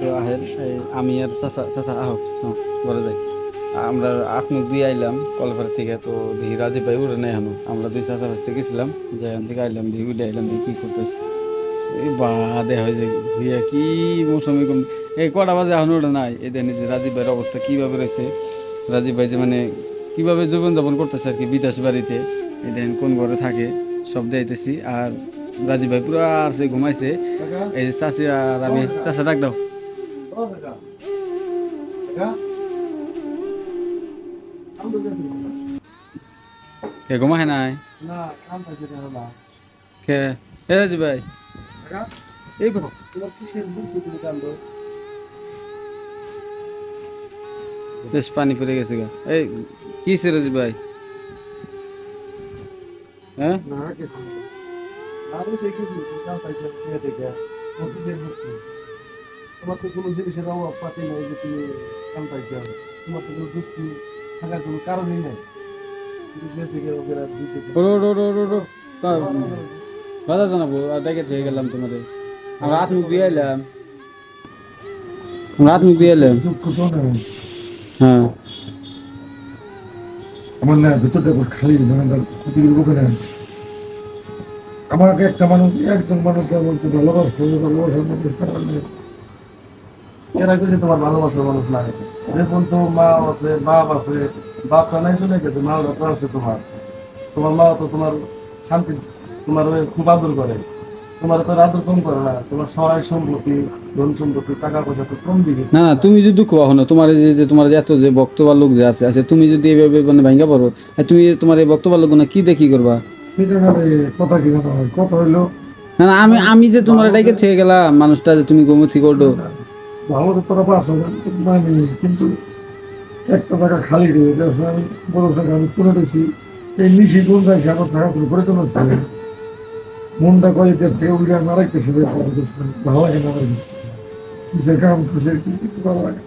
তো আহেন আমি আর চাচা চাচা আহ ঘরে যাই। আমরা আপনি দুই আইলাম কলপার থেকে, তো দেখি রাজীব ভাই উঠে নেই এখনো। আমরা দুই চাচা ভাই থেকে গেছিলাম, যে এখান থেকে আইলাম দেখি উঠে আইলাম দেখি কি করতেছি। এই বা দেখা হয় যে হইয়া কি মৌসুমি কম। এই কটা বাজে এখন ওটা নাই। এই দেখেন যে রাজীব ভাইয়ের অবস্থা কিভাবে রয়েছে। রাজীব ভাই যে মানে কিভাবে জীবনযাপন করতেছে আর কি বিদেশ বাড়িতে। এই দেখেন কোন ঘরে থাকে সব দেখতেছি। আর রাজীব ভাই পুরো আর সে ঘুমাইছে। এই যে চাষি আর আমি, চাষা ডাক দাও। কে ঘুমায় নাই? কে? এ রাজীব ভাই এই কথা বেশ পানি পড়ে গেছে গা। এই কি হয়েছে রাজীব ভাই? হ্যাঁ তোমার তো কোনো জিনিসের অভাব পাতি নাই যে তুমি কাম পাইছো। তোমার তো কোনো দুঃখ থাকার কোনো কারণই নাই। কিন্তু বিয়ে থেকে ওদের আর দিয়েছে ওরো ওরো ওরো ওরো ওরো। বাধা জানাবো আর দেখে থেকে গেলাম তোমাদের। আমরা হাত মুখ দিয়ে এলাম, আমরা হাত মুখ দিয়ে এলাম। দুঃখ তো নাই। হ্যাঁ আমার না ভিতরটা পুরো খালি, মানে পৃথিবীর বুকে না। আমাকে একটা মানুষ, একজন মানুষ যা বলছে ভালোবাসবো, ভালোবাসার মানুষটা পারলে এরা কিছু তোমার ভালোবাসার মানুষ লাগে। যে পর্যন্ত মা আছে, বাপ আছে, বাপটা নাই চলে গেছে, মা বাপ আছে তোমার। তোমার মা তো তোমার শান্তি, তোমার খুব আদর করে। তোমার তো আদর কম করে না। তোমার সহায় সম্পত্তি, ধন সম্পত্তি, টাকা পয়সা তো কম দিবে। না না, তুমি যদি দুঃখ হও না, তোমার এই যে তোমার যে এত যে বক্তব্য লোক যে আছে আছে, তুমি যদি এইভাবে মানে ভাঙ্গা পড়ো, আর তুমি তোমার এই বক্তব্য লোক না কি দেখি করবা? সেটা না রে, কথা কি জানা হয়, কথা হইলো না না, আমি আমি যে তোমার এটাকে থেকে গেলাম মানুষটা যে তুমি গোমতি করো। ভালো তো তোরা পাস মানে, কিন্তু একটা জায়গা খালি রে দেশ না। আমি বলছ না আমি করে দিয়েছি এই নিশি কোন যায় সে আমার থাকা করে তো না। মনটা কয়ে দেশ থেকে উড়ে না রাখতেছে যে ভালো লাগে না আমার কিছু, কিসের কাম কিসের কি কিছু ভালো লাগে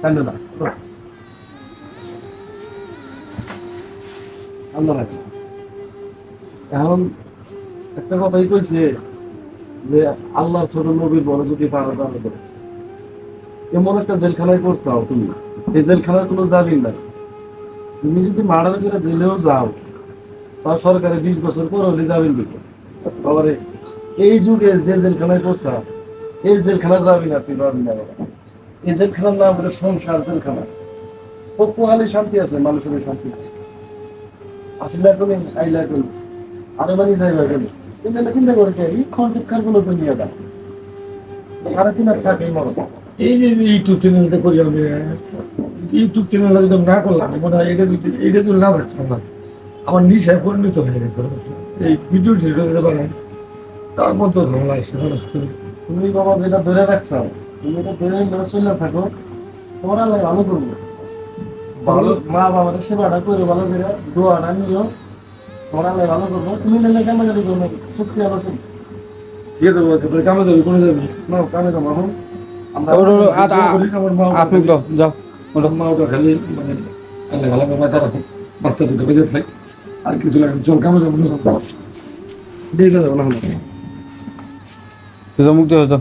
কেন না। এখন একটা কথাই কইছে যে আল্লাহর ছোট নবীর বড় যদি পারো তাহলে করো। এমন একটা জেলখানায় করছাও তুমি, এই জেলখানার কোনো জামিন নাই। তুমি যদি মার্ডার করে জেলেও যাও, তা সরকারে 20 বছর পর হলে জামিন দিতে বাবারে। এই যুগে যে জেলখানায় করছা, এই জেলখানার জামিন আপনি পাবেন না বাবা। এই জেলখানার নাম হলো সংসার জেলখানা। পোহালি শান্তি আছে, মানুষের শান্তি আসিলা কোনি আইলা কোনি আরে মানে যাইবা কোনি। কিন্তু চিন্তা করে কে এই খন্ডিক খান গুলো দুনিয়াটা সাড়ে তিন আর থাকে মনে। এই যে ইউটিউব চ্যানেলটা করি আমি, ইউটিউব চ্যানেল যদি না করলাম মনে হয় এটা যদি না থাকতাম না, আমার নিশায় পরিণত হয়ে গেছে। এই ভিডিও ছেড়ে দিতে পারেন, তার মধ্যে ঝামেলা আসছে। তুমি বাবা যেটা ধরে রাখছো, তুমি এটা ধরে ধরে চলে থাকো, তোমার আল্লাহ ভালো করবো। ভালো মা বাবার সেবাটা করে ভালো করে দোয়াটা নিও, তোমার আল্লাহ ভালো করবো। তুমি নিলে কামাগারি করো নাকি সত্যি আমার শুনছি। ঠিক আছে বলছে তোর কামে যাবি, কোনে যাবি? না কামে যাবো এখন। আমরা আমার মা আপনি যাও যাও। ওটা মা ওটা খালি মানে আল্লাহ ভালো বাচ্চা রাখো, বাচ্চা দুটো বেঁচে থাক, আর কিছু লাগে চল কামে যাবো না। ঠিক আছে না তো মুক্ত হতো।